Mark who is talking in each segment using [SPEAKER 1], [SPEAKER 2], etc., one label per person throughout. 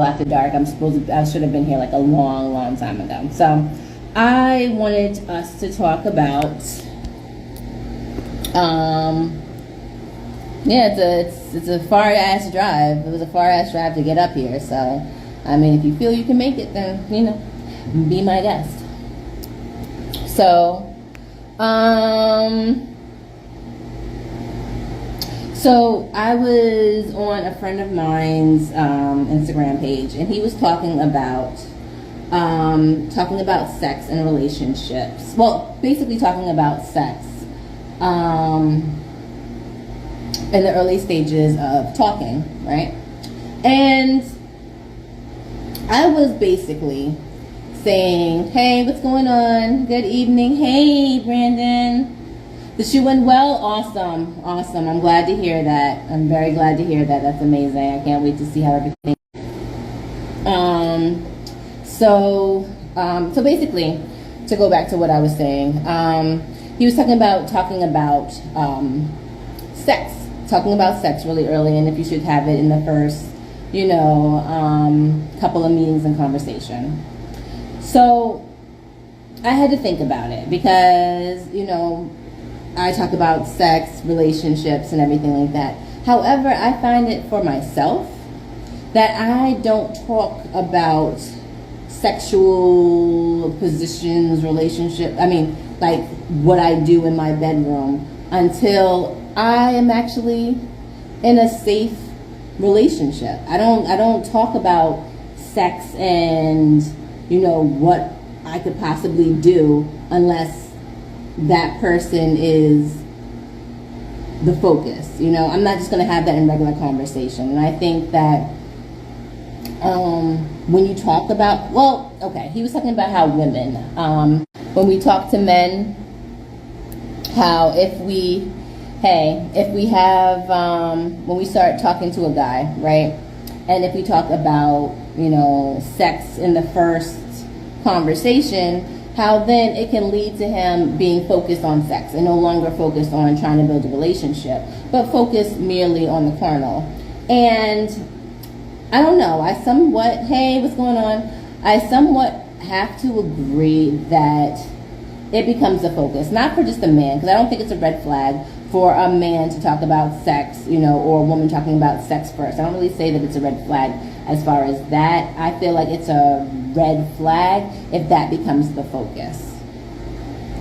[SPEAKER 1] After Dark. I should have been here like a long time ago. So I wanted us to talk about, it's a far ass drive. It was a far ass drive to get up here. So, I mean, if you feel you can make it, then, be my guest. So I was on a friend of mine's Instagram page, and he was talking about sex and relationships. Well, basically talking about sex in the early stages of talking, right? And I was basically saying, hey, what's going on? Good evening. Hey, Brandon. The shoe went well? Awesome. I'm glad to hear that. I'm very glad to hear that. That's amazing. I can't wait to see how everything. So basically, to go back to what I was saying, he was talking about sex really early, and if you should have it in the first, couple of meetings and conversation. So I had to think about it because, I talk about sex, relationships, and everything like that. However, I find it for myself that I don't talk about sexual positions, like what I do in my bedroom until I am actually in a safe relationship. I don't talk about sex and, what I could possibly do unless that person is the focus. I'm not just going to have that in regular conversation. And I think that when you talk about, he was talking about how women, when we talk to men, how when we start talking to a guy, right? And if we talk about, sex in the first conversation, how then it can lead to him being focused on sex and no longer focused on trying to build a relationship, but focused merely on the carnal. And I don't know, hey, what's going on? I somewhat have to agree that it becomes a focus, not for just a man, because I don't think it's a red flag for a man to talk about sex, or a woman talking about sex first. I don't really say that it's a red flag as far as that. I feel like it's a red flag if that becomes the focus,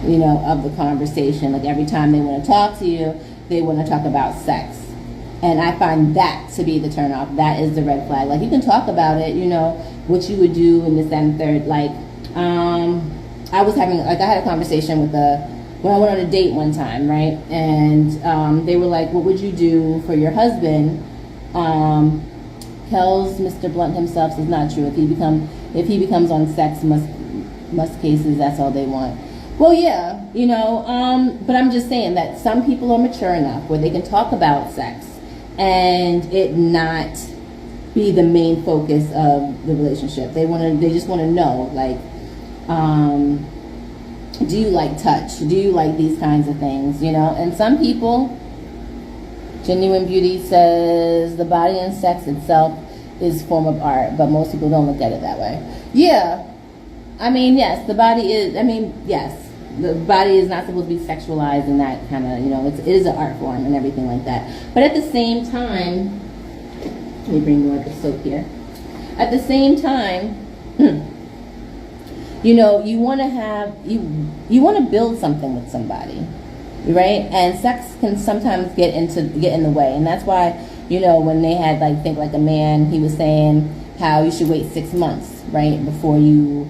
[SPEAKER 1] of the conversation. Like every time they want to talk to you, they want to talk about sex. And I find that to be the turnoff. That is the red flag. Like you can talk about it, what you would do in this and third. Like, I had a conversation when I went on a date one time, right? And they were like, what would you do for your husband? Kells, Mr. Blunt himself says not true. If he becomes on sex, most cases, that's all they want. Well, yeah, but I'm just saying that some people are mature enough where they can talk about sex and it not be the main focus of the relationship. They just want to know, like, do you like touch? Do you like these kinds of things? And some people, Genuine Beauty says the body and sex itself is a form of art, but most people don't look at it that way. Yeah, yes, the body is. Yes, the body is not supposed to be sexualized and that kind of, it is an art form and everything like that. But at the same time, let me bring more of the soap here. At the same time, you want to build something with somebody, right? And sex can sometimes get in the way, and that's why, when they had think like a man, he was saying how you should wait 6 months, right, before you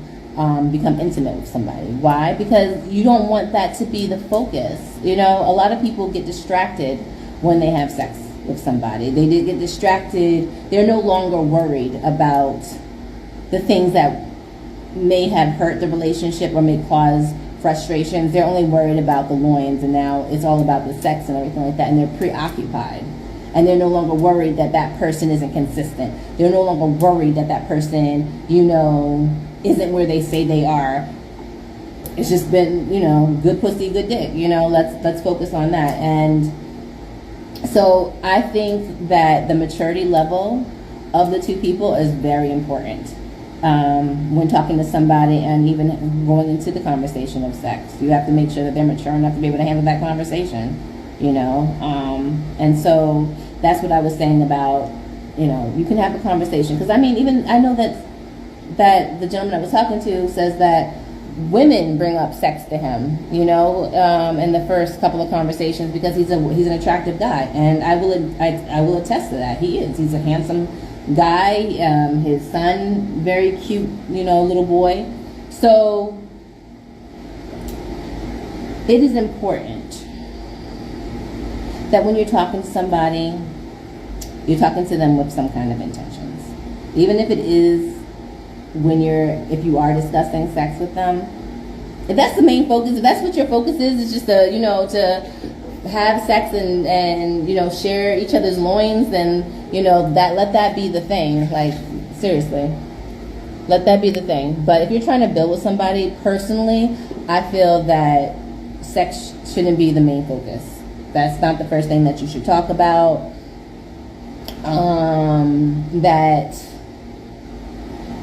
[SPEAKER 1] become intimate with somebody. Why? Because you don't want that to be the focus. A lot of people get distracted when they have sex with somebody. They did get distracted. They're no longer worried about the things that may have hurt the relationship or may cause frustrations. They're only worried about the loins, and now it's all about the sex and everything like that, and they're preoccupied. And they're no longer worried that that person isn't consistent. They're no longer worried that that person, isn't where they say they are. It's just been, good pussy, good dick. Let's focus on that. And so I think that the maturity level of the two people is very important. When talking to somebody and even going into the conversation of sex, you have to make sure that they're mature enough to be able to handle that conversation, and so that's what I was saying about, you can have a conversation, because I know that the gentleman I was talking to says that women bring up sex to him, in the first couple of conversations, because he's an attractive guy, and I will attest to that. He's a handsome guy. His son, very cute, little boy. So it is important that when you're talking to somebody, you're talking to them with some kind of intentions, even if it is if you are discussing sex with them. If that's the main focus, if that's what your focus is just to have sex and share each other's loins, then let that be the thing. Like, seriously, let that be the thing. But if you're trying to build with somebody personally, I feel that sex shouldn't be the main focus. That's not the first thing that you should talk about.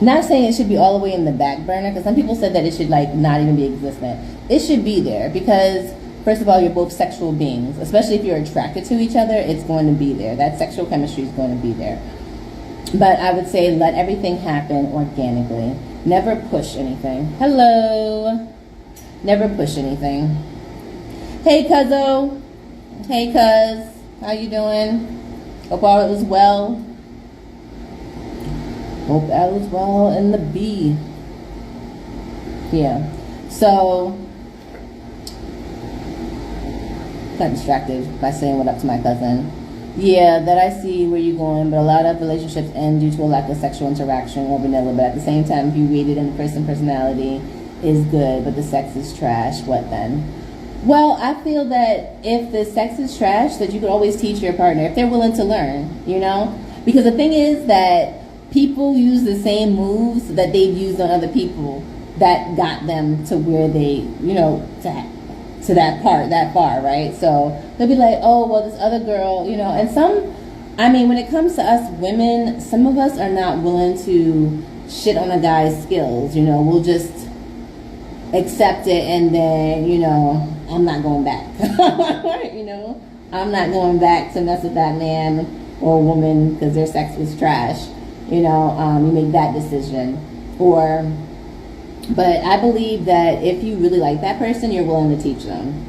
[SPEAKER 1] Not saying it should be all the way in the back burner, because some people said that it should not even be existent. It should be there, because first of all, you're both sexual beings. Especially if you're attracted to each other, it's going to be there. That sexual chemistry is going to be there. But I would say let everything happen organically. Never push anything. Hello. Never push anything. Hey, cuzzo. Hey, cuz. How you doing? Hope all is well. Hope all is well in the B. Yeah. So, got distracted by saying what up to my cousin. Yeah, that I see where you're going, but a lot of relationships end due to a lack of sexual interaction or vanilla. But at the same time, if you rate it in the personality is good, but the sex is trash, what then? Well, I feel that if the sex is trash, that you could always teach your partner if they're willing to learn, Because the thing is that people use the same moves that they've used on other people that got them to where they, to that far, right? So they'll be like, oh, well, this other girl, and when it comes to us women, some of us are not willing to shit on a guy's skills, we'll just accept it, and then, I'm not going back, I'm not going back to mess with that man or woman because their sex was trash. You make that decision. But I believe that if you really like that person, you're willing to teach them.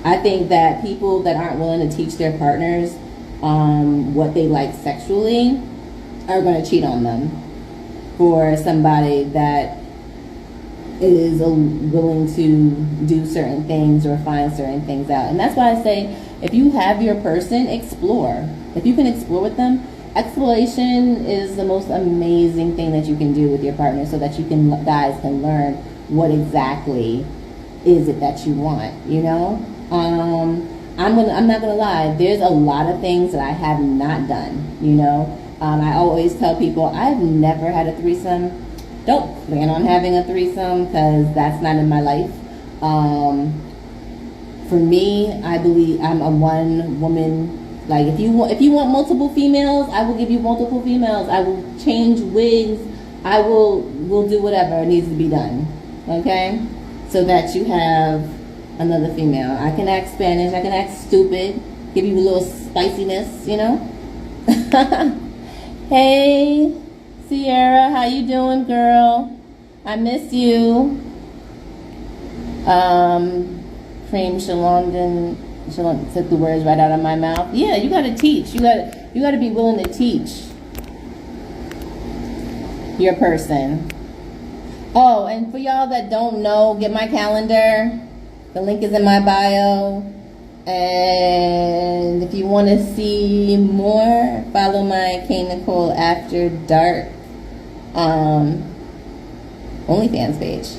[SPEAKER 1] I think that people that aren't willing to teach their partners what they like sexually are going to cheat on them for somebody that is willing to do certain things or find certain things out. And that's why I say, if you have your person, explore. If you can explore with them, exploration is the most amazing thing that you can do with your partner, so that guys can learn what exactly is it that you want, I'm not gonna lie, there's a lot of things that I have not done, I always tell people I've never had a threesome. Don't plan on having a threesome, because that's not in my life. For me, I believe I'm a one woman. Like, if you want multiple females, I will give you multiple females. I will change wigs. I will do whatever needs to be done. Okay? So that you have another female. I can act Spanish. I can act stupid. Give you a little spiciness, Hey, Sierra, how you doing, girl? I miss you. Cream Shalondon. She took the words right out of my mouth. Yeah, you got to teach. You got to be willing to teach your person. Oh, and for y'all that don't know, get my calendar. The link is in my bio. And if you want to see more, follow my Kaynichole After Dark OnlyFans page.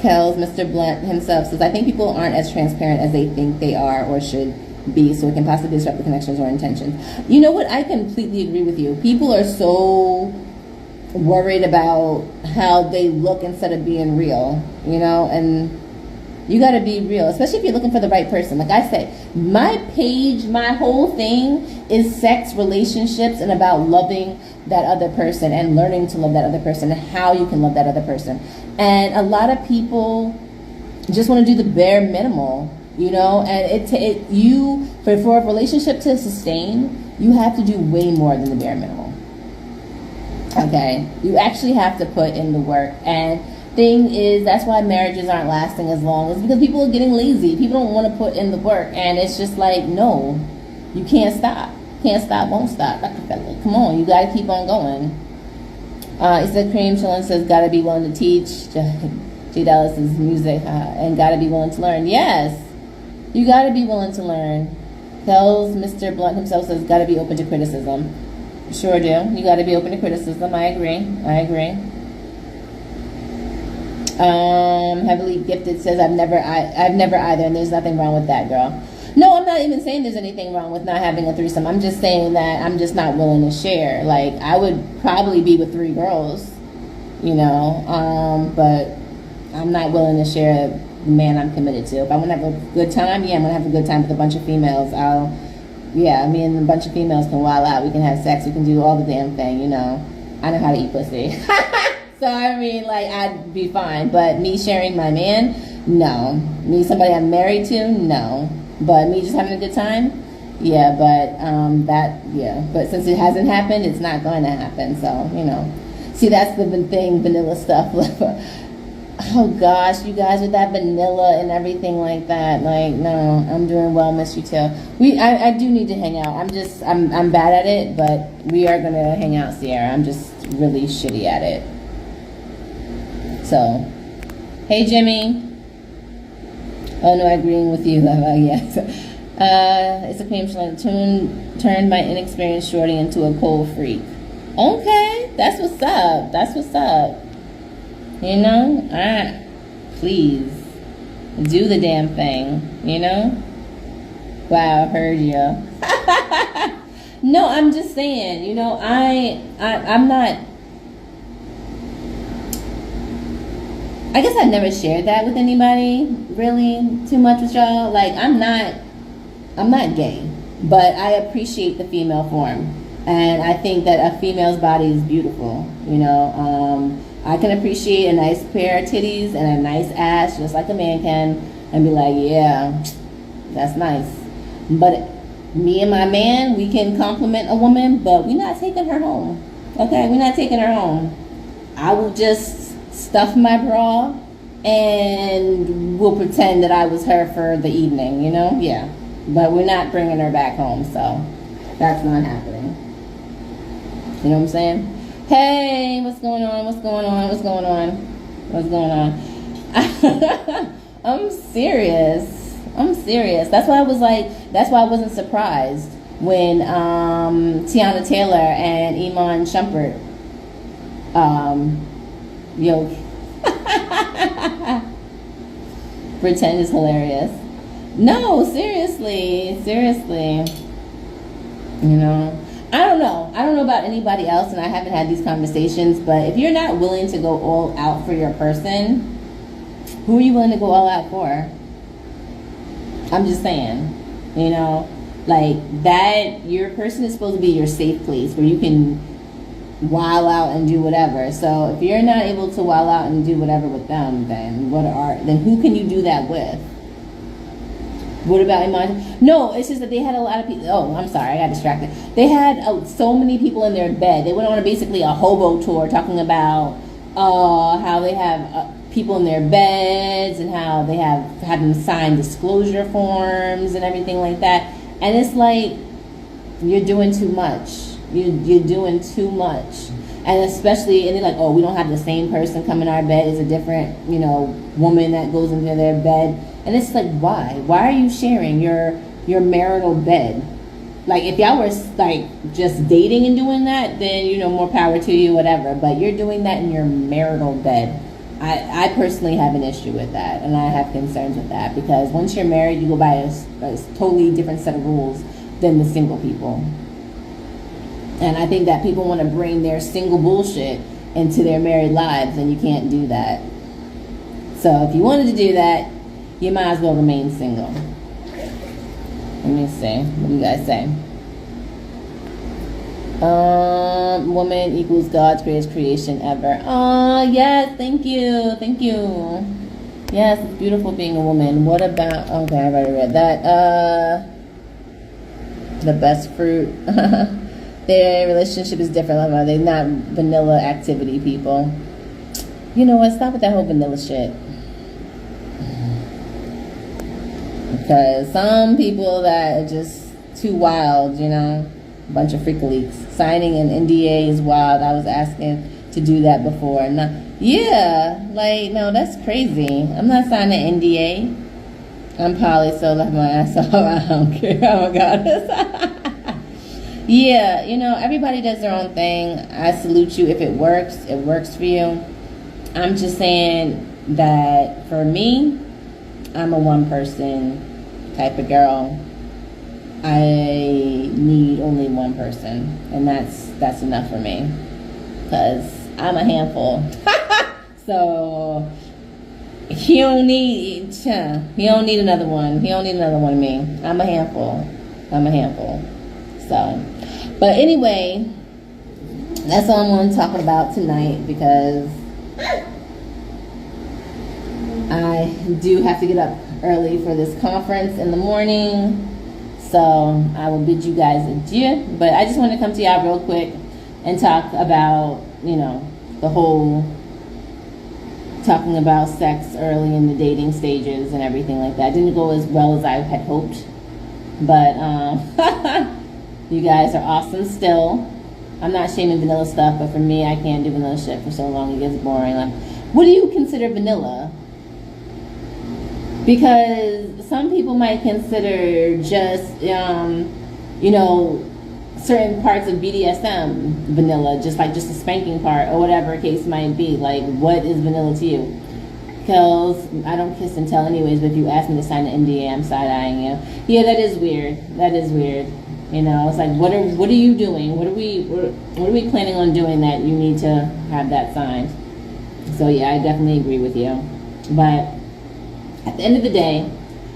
[SPEAKER 1] Kells, Mr. Blunt himself says, I think people aren't as transparent as they think they are or should be, so it can possibly disrupt the connections or intentions. You know what? I completely agree with you. People are so worried about how they look instead of being real, and You got to be real, especially if you're looking for the right person. Like I said, my page, my whole thing is sex, relationships, and about loving that other person and learning to love that other person and how you can love that other person. And a lot of people just want to do the bare minimal, you know, and for a relationship to sustain, you have to do way more than the bare minimal. Okay, you actually have to put in the work. And thing is, that's why marriages aren't lasting as long, is because people are getting lazy. People don't want to put in the work, and it's just like, no, you can't stop, won't stop. Come on, you got to keep on going. It's the Cream Chillin says, got to be willing to teach. G Dallas's music and got to be willing to learn. Yes, you got to be willing to learn. Tells Mr. Blunt himself says, got to be open to criticism. Sure do. You got to be open to criticism. I agree. Heavily Gifted says, I've never either, and there's nothing wrong with that, girl. No, I'm not even saying there's anything wrong with not having a threesome. I'm just saying that I'm just not willing to share. Like, I would probably be with 3 girls, you know, but I'm not willing to share the man I'm committed to. If I want to have a good time, yeah, I'm going to have a good time with a bunch of females. Me and a bunch of females can wild out. We can have sex. We can do all the damn thing, you know. I know how to eat pussy. So, I mean, like, I'd be fine. But me sharing my man, no. Me, somebody I'm married to, no. But me just having a good time, yeah. But since it hasn't happened, it's not going to happen. So, you know. See, that's the thing, vanilla stuff. Oh gosh, you guys with that vanilla and everything like that. Like, no, I'm doing well, miss you too. I do need to hang out. I'm bad at it, but we are gonna hang out, Sierra. I'm just really shitty at it. So, hey Jimmy. Oh no, agreeing with you. Yes. It's a Cream Chillin turned my inexperienced shorty into a cold freak. Okay, that's what's up. You know, alright, please do the damn thing, you know. Wow, I heard you. No, I'm just saying, you know, I'm not. I guess I've never shared that with anybody really too much with y'all. Like, I'm not gay, but I appreciate the female form, and I think that a female's body is beautiful, you know. I can appreciate a nice pair of titties and a nice ass just like a man can and be like, yeah, that's nice. But me and my man, we can compliment a woman, but we're not taking her home. Okay, we're not taking her home. I will just stuff my bra and we'll pretend that I was her for the evening, you know? Yeah. But we're not bringing her back home, so that's not happening. You know what I'm saying? Hey, what's going on? I'm serious. That's why I wasn't surprised when Tiana Taylor and Iman Shumpert pretend is hilarious. No, seriously. You know, I don't know about anybody else, and I haven't had these conversations, but if you're not willing to go all out for your person, who are you willing to go all out for? I'm just saying, you know, like that, your person is supposed to be your safe place where you can wild out and do whatever. So if you're not able to wild out and do whatever with them, then who can you do that with? What about Iman? No, it's just that they had a lot of people. Oh, I'm sorry, I got distracted. They had so many people in their bed. They went on basically a hobo tour talking about how they have people in their beds and how they have them sign disclosure forms and everything like that. And it's like, you're doing too much. You're doing too much. And especially, and they're like, oh, we don't have the same person come in our bed. It's a different, you know, woman that goes into their bed. And it's like, why? Why are you sharing your marital bed? Like, if y'all were like just dating and doing that, then, you know, more power to you, whatever. But you're doing that in your marital bed. I personally have an issue with that, and I have concerns with that, because once you're married, you go by a totally different set of rules than the single people. And I think that people want to bring their single bullshit into their married lives, and you can't do that. So if you wanted to do that, you might as well remain single. Let me see. What do you guys say? Woman equals God's greatest creation ever. Oh, yes. Thank you. Thank you. Yes, it's beautiful being a woman. What about... Okay, I already read that. The best fruit. Their relationship is different. They're not vanilla activity people. You know what? Stop with that whole vanilla shit. Because some people that are just too wild, you know, a bunch of freak leaks. Signing an NDA is wild. I was asking to do that before. No, yeah, like, no, that's crazy. I'm not signing an NDA. I'm poly, so left my ass off. I don't care. Oh my God. Yeah, you know, everybody does their own thing. I salute you. If it works for you. I'm just saying that for me, I'm a one person type of girl. I need only one person, and that's enough for me, because I'm a handful. So he don't need another one. He don't need another one of me. I'm a handful. So, but anyway, that's all I'm going to talk about tonight, because I do have to get up early for this conference in the morning. So I will bid you guys adieu. But I just want to come to y'all real quick and talk about, you know, the whole talking about sex early in the dating stages and everything like that. It didn't go as well as I had hoped. But you guys are awesome still. I'm not shaming vanilla stuff, but for me, I can't do vanilla shit for so long. It gets boring. Like, what do you consider vanilla? Because some people might consider just, you know, certain parts of BDSM vanilla, just a spanking part or whatever case might be. Like, what is vanilla to you? Because I don't kiss and tell anyways, but if you ask me to sign an NDA, I'm side-eyeing you. Yeah, that is weird. You know, it's like, what are you doing? What are we planning on doing that you need to have that signed? So yeah, I definitely agree with you. But at the end of the day,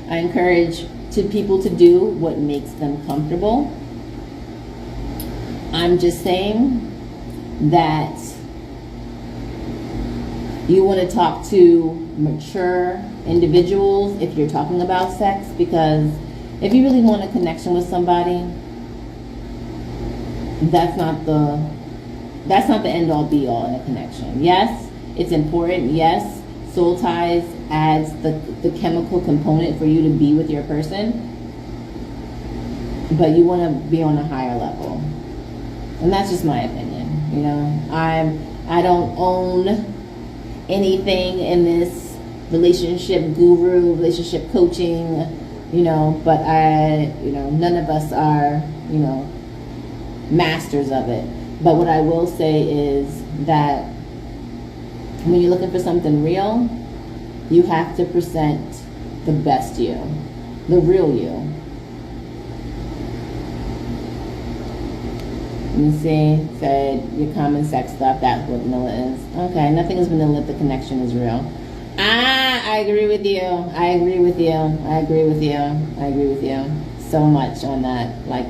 [SPEAKER 1] I encourage people to do what makes them comfortable. I'm just saying that you want to talk to mature individuals if you're talking about sex, because if you really want a connection with somebody, that's not the end all be all in a connection. Yes, it's important. Yes, soul ties adds the chemical component for you to be with your person, but you want to be on a higher level, and that's just my opinion. You know, I don't own anything in this relationship guru, relationship coaching, you know, but none of us are, you know, masters of it. But what I will say is that when you're looking for something real, you have to present the best you, the real you. Let me see, said your common sex stuff, that's what vanilla is. Okay, nothing is vanilla if the connection is real. I agree with you. I agree with you so much on that. Like,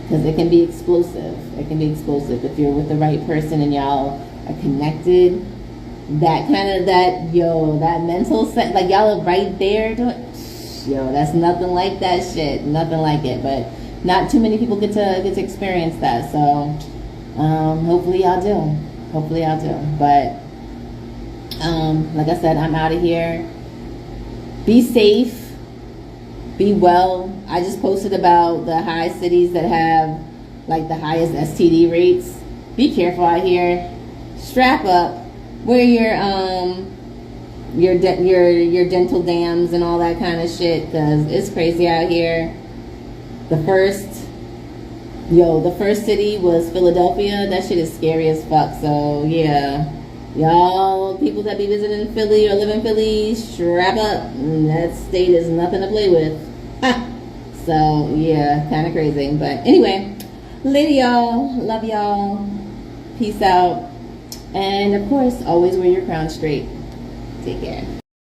[SPEAKER 1] because it can be explosive. If you're with the right person and y'all are connected, that mental set, like y'all are right there doing, that's nothing like that shit. Nothing like it. But not too many people get to experience that. So hopefully y'all do. But like I said, I'm out of here. Be safe. Be well. I just posted about the high cities that have like the highest STD rates. Be careful out here. Strap up. Wear your dental dams and all that kind of shit, because it's crazy out here. The first city was Philadelphia. That shit is scary as fuck. So yeah, y'all people that be visiting Philly or live in Philly, strap up. That state is nothing to play with. So yeah, kind of crazy. But anyway, later y'all. Love y'all. Peace out. And of course, always wear your crown straight. Take care.